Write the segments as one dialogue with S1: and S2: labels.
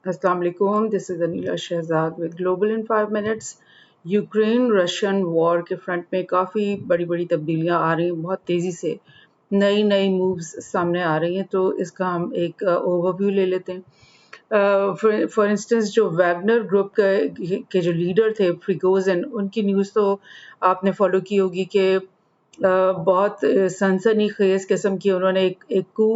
S1: Assalamu alaikum. This is Anila Shehzad with Global in 5 minutes. Ukraine Russian war के front में काफ़ी बड़ी बड़ी तब्दीलियां आ रही हैं, बहुत तेज़ी से नई नई मूव्स सामने आ रही हैं, तो इसका हम एक ओवरव्यू ले लेते हैं। फॉर इंस्टेंस जो वैगनर ग्रुप के जो लीडर थे फ्रिगोजन, उनकी न्यूज़ तो आपने फॉलो की होगी कि बहुत सनसनीखेज किस्म की उन्होंने एक कू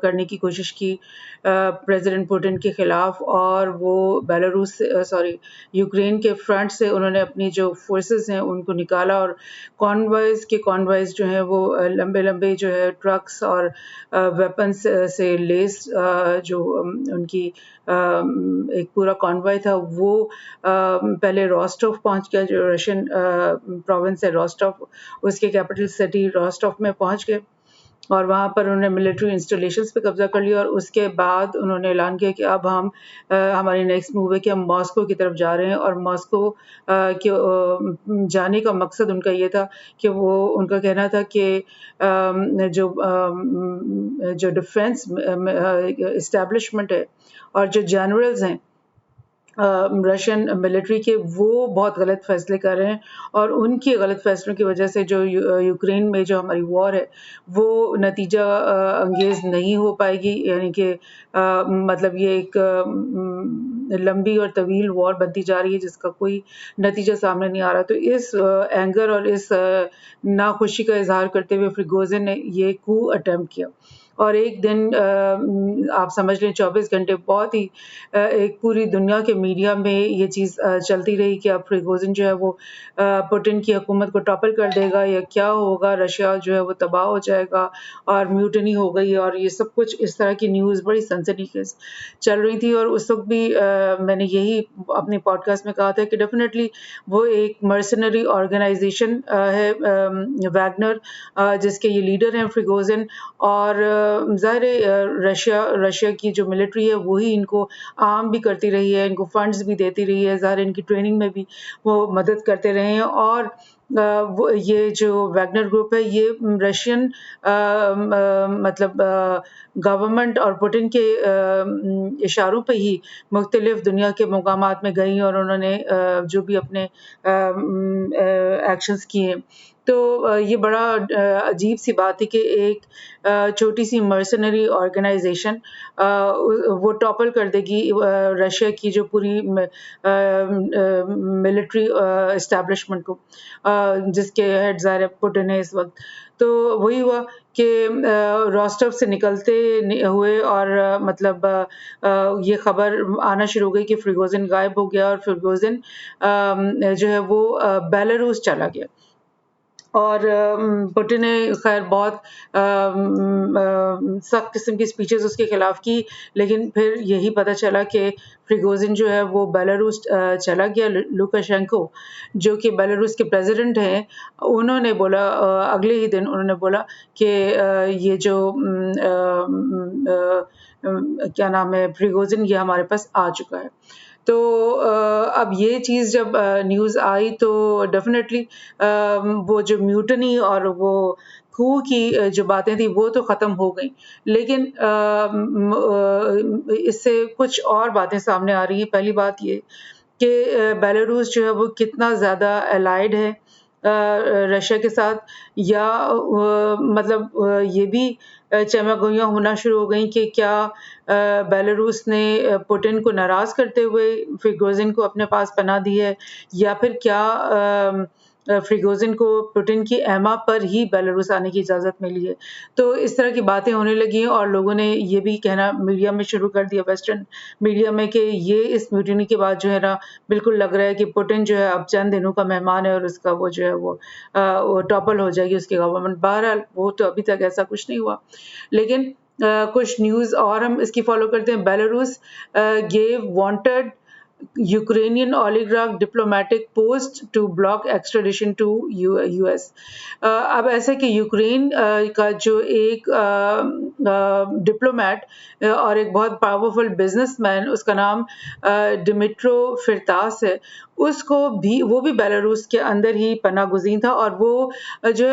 S1: करने की कोशिश की प्रेसिडेंट पुतिन के खिलाफ, और वो बेलारूस सॉरी यूक्रेन के फ्रंट से उन्होंने अपनी जो फोर्सेस हैं उनको निकाला, और कॉन्वॉयज़ जो हैं वो लंबे लंबे जो है ट्रक्स और वेपन्स से लेस जो उनकी एक पूरा कॉन्वॉय था वो पहले रोस्टोव पहुंच गया, जो रशियन प्रोविंस है रोस्टोव, उसके कैपिटल सिटी रोस्टोव में पहुंच गए और वहाँ पर उन्होंने मिलिट्री इंस्टॉलेशंस पे कब्जा कर लिया। और उसके बाद उन्होंने ऐलान किया कि अब हम हमारी नेक्स्ट मूव है कि हम मॉस्को की तरफ जा रहे हैं, और मॉस्को के जाने का मकसद उनका ये था कि वो उनका कहना था कि जो डिफेंस इस्टेब्लिशमेंट है और जो जनरल्स हैं रशियन मिलिट्री के, वो बहुत गलत फैसले कर रहे हैं, और उनकी गलत फैसलों की वजह से जो यूक्रेन में जो हमारी वॉर है वो नतीजा अंगेज नहीं हो पाएगी। यानी कि मतलब ये एक लंबी और तवील वॉर बनती जा रही है जिसका कोई नतीजा सामने नहीं आ रहा। तो इस एंगर और इस नाखुशी का इजहार करते हुए फ्रिगोजिन ने ये कू अटेम्प्ट किया, और एक दिन आप समझ लें 24 घंटे बहुत ही एक पूरी दुनिया के मीडिया में ये चीज़ चलती रही कि अब प्रिगोजिन जो है वो पुतिन की हुकूमत को टॉपल कर देगा या क्या होगा, रशिया जो है वो तबाह हो जाएगा और म्यूटनी हो गई, और ये सब कुछ इस तरह की न्यूज़ बड़ी सनसनीखेज चल रही थी। और उस वक्त भी मैंने यही अपने पॉडकास्ट में कहा था कि डेफिनेटली वो एक मर्सनरी ऑर्गेनाइजेशन है वैगनर, जिसके ये लीडर हैं फ्रिगोजिन, और ज़ाहिर है रशिया की जो मिलिट्री है वही इनको आर्म भी करती रही है, इनको फंड्स भी देती रही है, ज़ाहिर इनकी ट्रेनिंग में भी वो मदद करते रहे हैं। और वो ये जो वैगनर ग्रुप है ये रशियन मतलब गवर्नमेंट और पुतिन के इशारों पे ही मुख्तलिफ दुनिया के मकामात में गई, और उन्होंने जो भी अपने एक्शंस किए। तो ये बड़ा अजीब सी बात है कि एक छोटी सी मर्सनरी ऑर्गेनाइजेशन वो टॉपल कर देगी रशिया की जो पूरी मिलिट्री एस्टेब्लिशमेंट को, जिसके हेड ज़ाहिर पुतिन है इस वक्त। तो वही हुआ कि रोस्टोव से निकलते हुए और मतलब ये खबर आना शुरू हो गई कि फ्रिगोजिन गायब हो गया, और फ्रिगोजिन जो है वो बेलारूस चला गया। और पुतिन ने खैर बहुत सख्त किस्म की स्पीचेस उसके खिलाफ की, लेकिन फिर यही पता चला कि प्रिगोजिन जो है वो बेलारूस चला गया। लुकाशेंको जो कि बेलारूस के प्रेसिडेंट हैं, उन्होंने बोला अगले ही दिन उन्होंने बोला कि ये जो क्या नाम है प्रिगोजिन, ये हमारे पास आ चुका है। तो अब ये चीज़ जब न्यूज़ आई तो डेफ़िनेटली वो जो म्यूटनी और वो खू की जो बातें थी वो तो ख़त्म हो गई, लेकिन इससे कुछ और बातें सामने आ रही हैं। पहली बात ये कि बेलारूस जो है वो कितना ज़्यादा एलाइड है रशिया के साथ, या मतलब ये भी चमगोइयाँ होना शुरू हो गई कि क्या बेलारूस ने पुतिन को नाराज़ करते हुए प्रिगोजिन को अपने पास पनाह दी है, या फिर क्या प्रिगोजिन को पुतिन की एमा पर ही बेलारूस आने की इजाज़त मिली है। तो इस तरह की बातें होने लगी हैं, और लोगों ने ये भी कहना मीडिया में शुरू कर दिया, वेस्टर्न मीडिया में, कि ये इस म्यूटिनी के बाद जो है ना बिल्कुल लग रहा है कि पुतिन जो है अब चंद दिनों का मेहमान है, और उसका वो जो है वो टॉपल हो जाएगी उसकी गवर्नमेंट। बहरहाल वो तो अभी तक ऐसा कुछ नहीं हुआ, लेकिन कुछ न्यूज़ और हम इसकी फॉलो करते हैं। Belarus gave wanted Ukrainian oligarch diplomatic post to block extradition to US। अब ऐसा कि यूक्रेन का जो एक डिप्लोमेट और एक बहुत पावरफुल बिजनेसमैन, उसका नाम डिमिट्रो फिरतास है, उसको भी वो भी बेलारूस के अंदर ही पनाह गुज़ीर था, और वो जो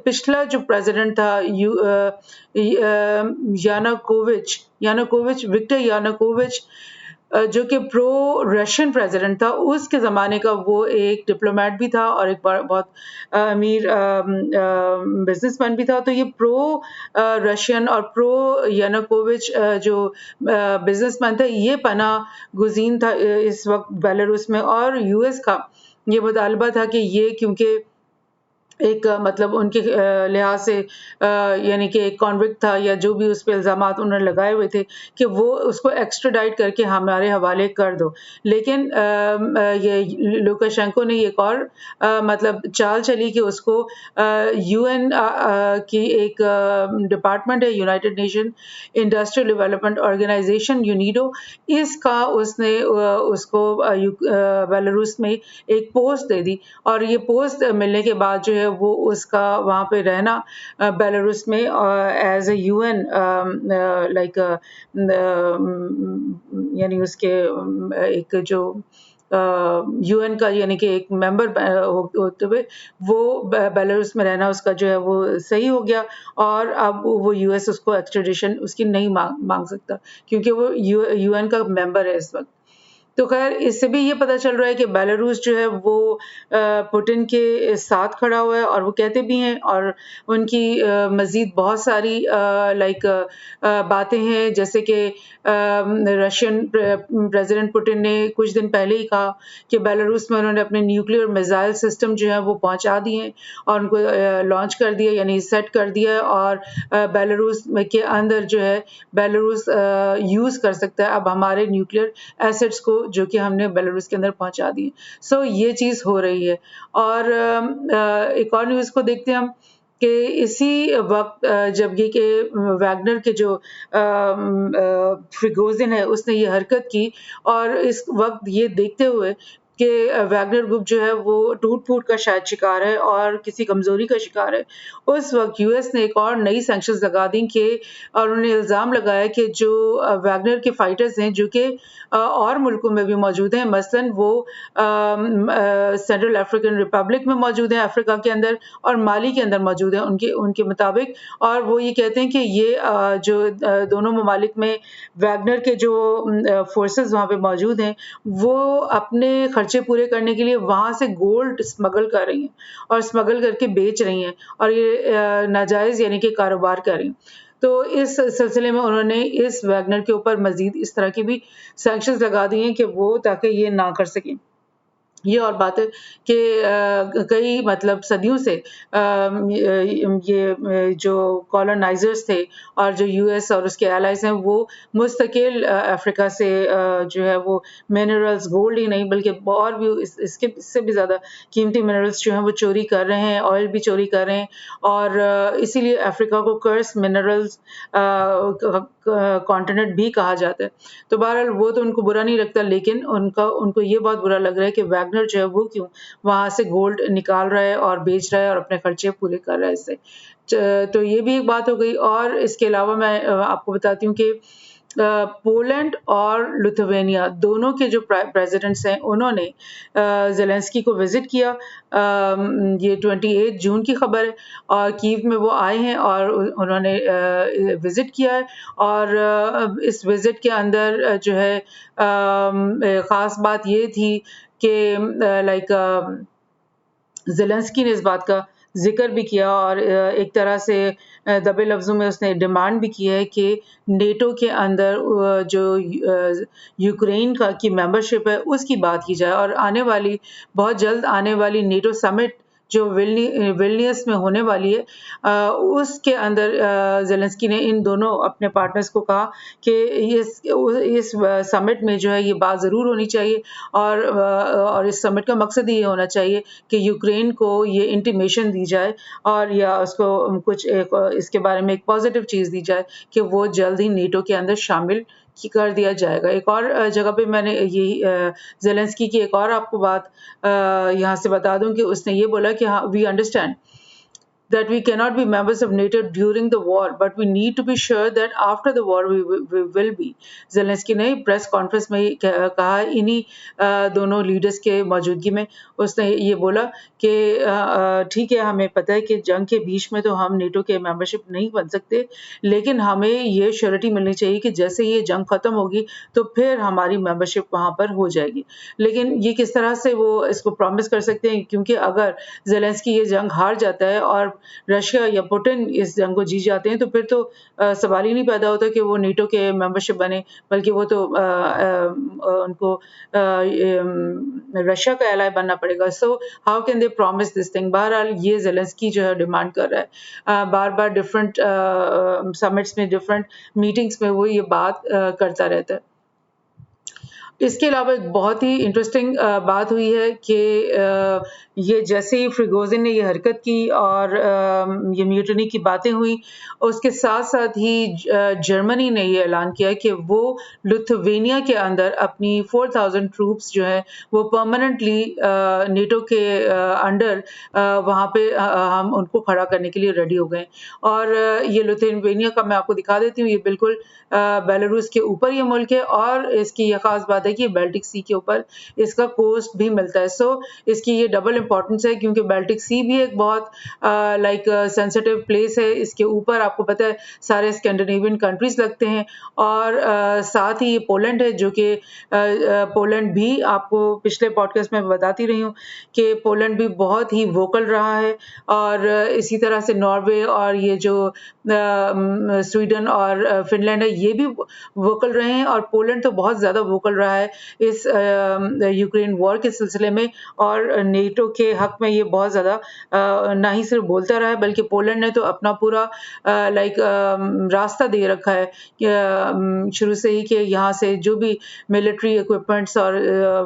S1: पिछला जो प्रेसिडेंट था यानुकोविच विक्टर यानुकोविच, जो कि प्रो रशियन प्रेसिडेंट था, उसके ज़माने का वो एक डिप्लोमेट भी था और एक बहुत अमीर बिजनेसमैन भी था। तो ये प्रो रशियन और प्रो यानुकोविच जो बिजनेसमैन था, ये पनाह गुज़ीन था इस वक्त बेलारूस में। और यूएस का ये मुतालबा था कि ये क्योंकि एक मतलब उनके लिहाज से यानी कि एक कॉन्विक्ट था या जो भी उस पे इल्ज़ामात उन्होंने लगाए हुए थे कि वो उसको एक्स्ट्राडाइट करके हमारे हवाले कर दो। लेकिन ये लुकाशेंको ने एक और मतलब चाल चली कि उसको यूएन की एक डिपार्टमेंट है, United Nation Industrial Development Organization UNIDO, इसका उसने उसको बेलारूस में एक पोस्ट दे दी। और ये पोस्ट मिलने के बाद जो है वो उसका वहाँ पे रहना बेलारूस में एज ए यूएन लाइक यानी उसके एक जो यूएन का यानी कि एक मेंबर होते हुए वो बेलारूस में रहना उसका जो है वो सही हो गया। और अब वो यूएस उसको एक्स्ट्रेडिशन उसकी नहीं मांग सकता क्योंकि वो यूएन का मेंबर है इस वक्त। तो खैर इससे भी ये पता चल रहा है कि बेलारूस जो है वो पुतिन के साथ खड़ा हुआ है और वो कहते भी हैं। और उनकी मज़ीद बहुत सारी लाइक बातें हैं, जैसे कि रशियन प्रेसिडेंट पुतिन ने कुछ दिन पहले ही कहा कि बेलारूस में उन्होंने अपने न्यूक्लियर मिसाइल सिस्टम जो है वो पहुंचा दिए हैं और उनको लॉन्च कर दिया यानी सेट कर दिया है। और बेलारूस के अंदर जो है बेलारूस यूज़ कर सकता है अब हमारे न्यूक्लियर एसेट्स को जो कि हमने बेलारूस के अंदर पहुंचा दिए। सो ये चीज़ हो रही है। और एक और न्यूज़ को देखते हैं हम कि इसी वक्त जब ये कि वैगनर के जो प्रिगोजिन है उसने ये हरकत की और इस वक्त ये देखते हुए कि वैगनर ग्रुप जो है वो टूट-फूट का शायद शिकार है और किसी कमज़ोरी का शिकार है। उस वक्त यूएस ने एक और नई सैंक्शंस लगा दी कि और उन्होंने इल्ज़ाम लगाया कि जो वैगनर के फाइटर्स हैं जो कि और मुल्कों में भी मौजूद हैं, मसलन वो सेंट्रल अफ्रीकन रिपब्लिक में मौजूद हैं अफ्रीका के अंदर और माली के अंदर मौजूद हैं उनके उनके मुताबिक। और वो ये कहते हैं कि ये जो दोनों ममालिक में वैगनर के जो फोर्सेस वहाँ पे मौजूद हैं, वो अपने खर्चे पूरे करने के लिए वहाँ से गोल्ड स्मगल कर रही हैं और स्मगल करके बेच रही हैं और ये नाजायज़ यानी कि कारोबार कर रही हैं। तो इस सिलसिले में उन्होंने इस वैगनर के ऊपर मज़ीद इस तरह की भी सैंक्शंस लगा दिए हैं कि वो ताकि ये ना कर सकें। ये और बात है कि कई मतलब सदियों से जो कॉलोनाइज़र्स थे और जो यूएस और उसके एलाइज़ हैं वो मुस्तकिल अफ्रीका से जो है वो मिनरल्स गोल्ड ही नहीं बल्कि और भी इससे भी ज़्यादा कीमती मिनरल्स जो हैं वो चोरी कर रहे हैं, ऑयल भी चोरी कर रहे हैं। और इसीलिए अफ्रीका को कर्स मिनरल्स कॉन्टिनेंट भी कहा जाता है। तो बहरहाल वो तो उनको बुरा नहीं लगता, लेकिन उनको ये बहुत बुरा लग रहा है कि वैगनर जो है वो क्यों वहाँ से गोल्ड निकाल रहा है और बेच रहा है और अपने खर्चे पूरे कर रहा है इससे। तो ये भी एक बात हो गई। और इसके अलावा मैं आपको बताती हूँ कि पोलैंड और लिथुआनिया दोनों के जो प्रेसिडेंट्स हैं उन्होंने ज़ेलेंस्की को विज़िट किया। ये 28 जून की खबर है और कीव में वो आए हैं और उन्होंने विज़िट किया है। और इस विज़िट के अंदर जो है ख़ास बात ये थी कि लाइक ज़ेलेंस्की ने इस बात का ज़िक्र भी किया और एक तरह से दबे लफ्ज़ों में उसने डिमांड भी की है कि नेटो के अंदर जो यूक्रेन की मेंबरशिप है उसकी बात की जाए और बहुत जल्द आने वाली नेटो समिट जो विल्नियस में होने वाली है उसके अंदर ज़ेलेंस्की ने इन दोनों अपने पार्टनर्स को कहा कि इस समिट में जो है ये बात ज़रूर होनी चाहिए। और इस समिट का मकसद ही ये होना चाहिए कि यूक्रेन को ये इंटीमेशन दी जाए और या उसको इसके बारे में एक पॉजिटिव चीज़ दी जाए कि वो जल्द ही नेटो के अंदर शामिल कर दिया जाएगा। एक और जगह पे मैंने यही ज़ेलेंस्की की एक और आपको बात यहाँ से बता दूँ कि उसने ये बोला कि हाँ, we understand that we cannot be members of NATO during the war, but we need to be sure that after the war we will be. Zelensky ने प्रेस कॉन्फ्रेंस में कहा इन्हीं दोनों लीडर्स के मौजूदगी में। उसने ये बोला कि ठीक है, हमें पता है कि जंग के बीच में तो हम नेटो के मेंबरशिप नहीं बन सकते, लेकिन हमें ये श्योरिटी मिलनी चाहिए कि जैसे ये जंग खत्म होगी तो फिर हमारी मेंबरशिप वहाँ पर हो जाएगी। लेकिन ये किस तरह से वो इसको प्रॉमिस कर सकते हैं, क्योंकि अगर ज़ेलेंस्की ये जंग हार जाता है और रशिया या पुतिन इस जंग को जीत जाते हैं तो फिर तो सवाल ही नहीं पैदा होता कि वो नेटो के मेंबरशिप बने, बल्कि वो तो उनको रशिया का एलाय बनना पड़ेगा। So how can they promise this thing? बहरहाल ये ज़ेलेंस्की जो है डिमांड कर रहा है। बार-बार डिफरेंट समिट्स में, डिफरेंट मीटिंग्स में वो ये बात करता रहता है। इसके अलावा एक बहुत ही इंटरेस्टिंग बात हुई है कि ये जैसे ही फ्रिगोजिन ने ये हरकत की और ये म्यूटनी की बातें हुई, उसके साथ-साथ ही जर्मनी ने ये ऐलान किया कि वो लिथुआनिया के अंदर अपनी 4000 ट्रूप्स जो हैं वो परमानेंटली नेटो के अंडर वहाँ पे हम उनको खड़ा करने के लिए रेडी हो गए। और ये लिथुआनिया का मैं आपको दिखा देती हूँ, ये बिल्कुल बेलारूस के ऊपर ये मुल्क है और इसकी ये खास बात है कि बाल्टिक सी के ऊपर इसका कोस्ट भी मिलता है। सो इसकी ये डबल इम्पोर्टेंस है क्योंकि बाल्टिक सी भी एक बहुत लाइक सेंसिटिव प्लेस है। इसके ऊपर आपको पता है सारे स्कैंडिनेवियन कंट्रीज लगते हैं और साथ ही ये पोलैंड है, जो कि पोलैंड भी आपको पिछले पॉडकास्ट में बताती रही हूँ कि पोलैंड भी बहुत ही वोकल रहा है। और इसी तरह से नॉर्वे और ये जो स्वीडन और फिनलैंड है, ये भी वोकल रहे हैं और पोलैंड तो बहुत ज़्यादा वोकल रहा है इस यूक्रेन वॉर के सिलसिले में और नेटो के हक में ये बहुत ज़्यादा ना ही सिर्फ बोलता रहा है, बल्कि पोलैंड ने तो अपना पूरा लाइक रास्ता दे रखा है शुरू से ही कि यहाँ से जो भी मिलिट्री इक्विपमेंट्स और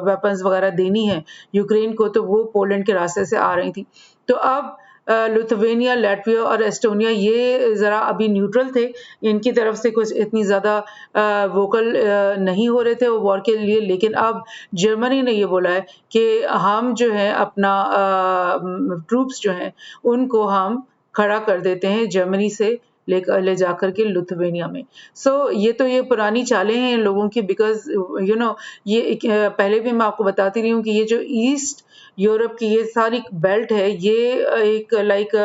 S1: वेपन्स वगैरह देनी है यूक्रेन को, तो वो पोलैंड के रास्ते से आ रही थी। तो अब लिथुआनिया, लातविया और एस्टोनिया ये ज़रा अभी न्यूट्रल थे, इनकी तरफ से कुछ इतनी ज़्यादा वोकल नहीं हो रहे थे वो वॉर के लिए। लेकिन अब जर्मनी ने ये बोला है कि हम जो है अपना ट्रूप्स जो हैं उनको हम खड़ा कर देते हैं जर्मनी से ले जाकर के लिथुआनिया में। सो ये तो ये पुरानी चालें हैं इन लोगों की, बिकॉज़ यू नो ये पहले भी मैं आपको बताती रही हूँ कि ये जो ईस्ट यूरोप की ये सारी बेल्ट है, ये एक लाइक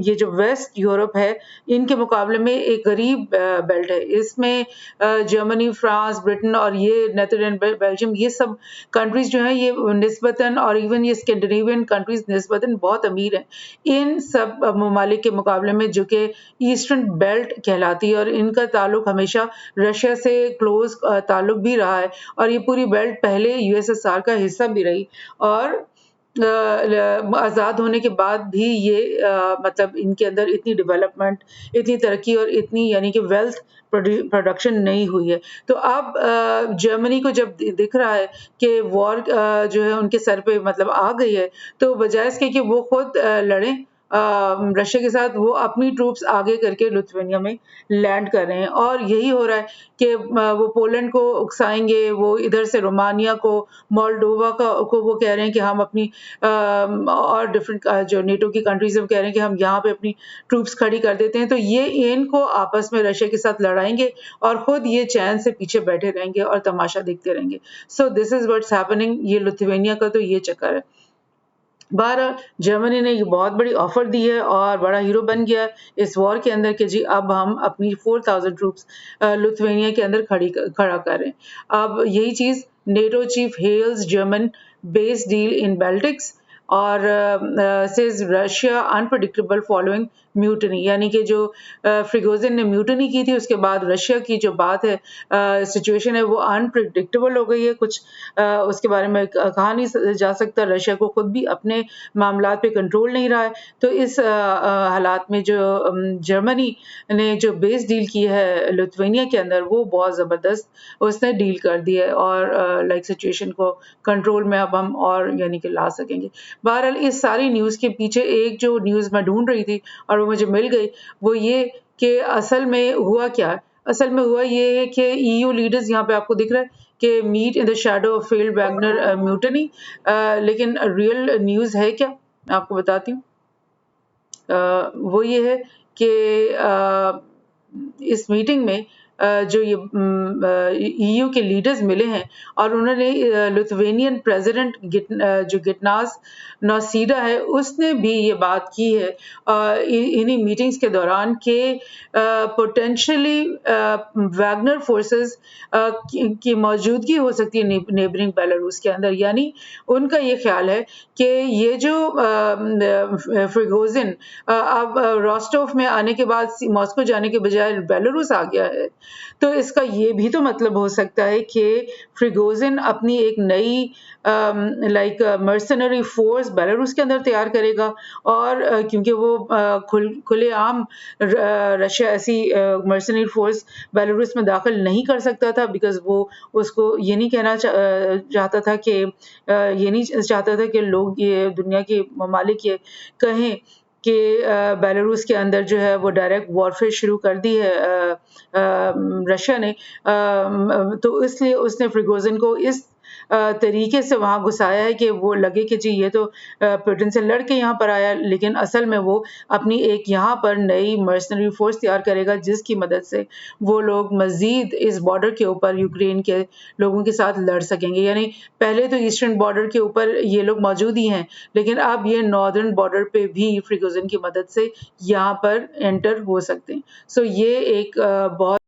S1: ये जो वेस्ट यूरोप है, इनके मुकाबले में एक गरीब बेल्ट है। इसमें जर्मनी, फ्रांस, ब्रिटेन और ये नीदरलैंड, बेल्जियम, ये सब कंट्रीज जो हैं ये निस्बतन, और इवन ये स्कैंडिनेवियन कंट्रीज निस्बतन बहुत अमीर हैं इन सब ममालिक के मुकाबले में, जो कि ईस्टर्न बेल्ट कहलाती है और इनका ताल्लुक हमेशा रशिया से क्लोज ताल्लुक भी रहा है और ये पूरी बेल्ट पहले यूएसएसआर का हिस्सा भी रही और आज़ाद होने के बाद भी ये मतलब इनके अंदर इतनी डेवलपमेंट, इतनी तरक्की और इतनी यानी कि वेल्थ प्रोडक्शन नहीं हुई है। तो अब जर्मनी को जब दिख रहा है कि वॉर जो है उनके सर पे मतलब आ गई है, तो बजाय इसके कि वो खुद लड़ें रशिया के साथ, वो अपनी ट्रूप्स आगे करके लिथुआनिया में लैंड कर रहे हैं और यही हो रहा है कि वो पोलैंड को उकसाएंगे, वो इधर से रोमानिया को, मोल्डोवा को वो कह रहे हैं कि हम अपनी और डिफरेंट जो नेटो की कंट्रीज है वो कह रहे हैं कि हम यहाँ पे अपनी ट्रूप्स खड़ी कर देते हैं। तो ये इनको आपस में रशिया के साथ लड़ाएंगे और खुद ये चैन से पीछे बैठे रहेंगे और तमाशा देखते रहेंगे। So this is what's happening. ये लिथुआनिया का तो ये चक्कर है। बहरहाल जर्मनी ने ये बहुत बड़ी ऑफर दी है और बड़ा हीरो बन गया है इस वॉर के अंदर कि जी अब हम अपनी 4000 ट्रूप्स लिथुआनिया के अंदर खड़ा करें। अब यही चीज़ NATO chief hails German base deal in Baltics और says Russia unpredictable following mutiny, यानी कि जो फ्रिगोजिन ने म्यूटनी की थी उसके बाद रशिया की जो बात है, सिचुएशन है, वो अनप्रेडिक्टेबल हो गई है। कुछ उसके बारे में कहा नहीं जा सकता। रशिया को खुद भी अपने मामलात पे कंट्रोल नहीं रहा है। तो इस हालात में जो जर्मनी ने जो बेस डील की है लिथुआनिया के अंदर, वो बहुत ज़बरदस्त उसने डील कर दी है और लाइक सिचुएशन को कंट्रोल में अब हम और यानी कि ला सकेंगे। बहरहाल इस सारी न्यूज़ के पीछे एक जो न्यूज़ मैं ढूंढ रही थी और वो मुझे मिल गई, वो ये कि असल में हुआ क्या है। असल में हुआ ये है कि ईयू लीडर्स, यहाँ पे आपको दिख रहा है कि meet in the shadow of failed Wagner mutiny, लेकिन रियल न्यूज़ है क्या, मैं आपको बताती हूँ। वो ये है कि इस मीटिंग में जो ये ईयू के लीडर्स मिले हैं और उन्होंने लिथुवेनियन प्रेसिडेंट जो गिटनास नौसीडा है उसने भी ये बात की है इन्हीं मीटिंग्स के दौरान कि पोटेंशियली वैगनर फोर्सेस की मौजूदगी हो सकती है नेबरिंग बेलारूस के अंदर, यानी उनका ये ख्याल है कि ये जो फ्रिगोजिन अब रोस्टोव में आने के बाद मॉस्को जाने के बजाय बेलारूस आ गया है, तो इसका ये भी तो मतलब हो सकता है कि फ्रिगोजिन अपनी एक नई लाइक मर्सनरी फोर्स बेलारूस के अंदर तैयार करेगा और क्योंकि वो खुलेआम रशिया ऐसी मर्सनरी फोर्स बेलारूस में दाखिल नहीं कर सकता था, बिकॉज वो उसको ये नहीं कहना चाहता था कि ये नहीं चाहता था कि लोग ये दुनिया के ममालिक ये कहें कि बेलारूस के अंदर जो है वो डायरेक्ट वॉरफेयर शुरू कर दी है रशिया ने, तो इसलिए उसने फ्रिगोजिन को इस तरीके से वहाँ घुसाया है कि वो लगे कि जी ये तो पुतिन से लड़ के यहाँ पर आया, लेकिन असल में वो अपनी एक यहाँ पर नई मर्सनरी फोर्स तैयार करेगा जिसकी मदद से वो लोग मजीद इस बॉर्डर के ऊपर यूक्रेन के लोगों के साथ लड़ सकेंगे। यानी पहले तो ईस्टर्न बॉर्डर के ऊपर ये लोग मौजूद ही हैं, लेकिन अब ये नॉर्दर्न बॉर्डर पे भी फ्रिगोजिन की मदद से यहाँ पर एंटर हो सकते हैं। सो ये एक बहुत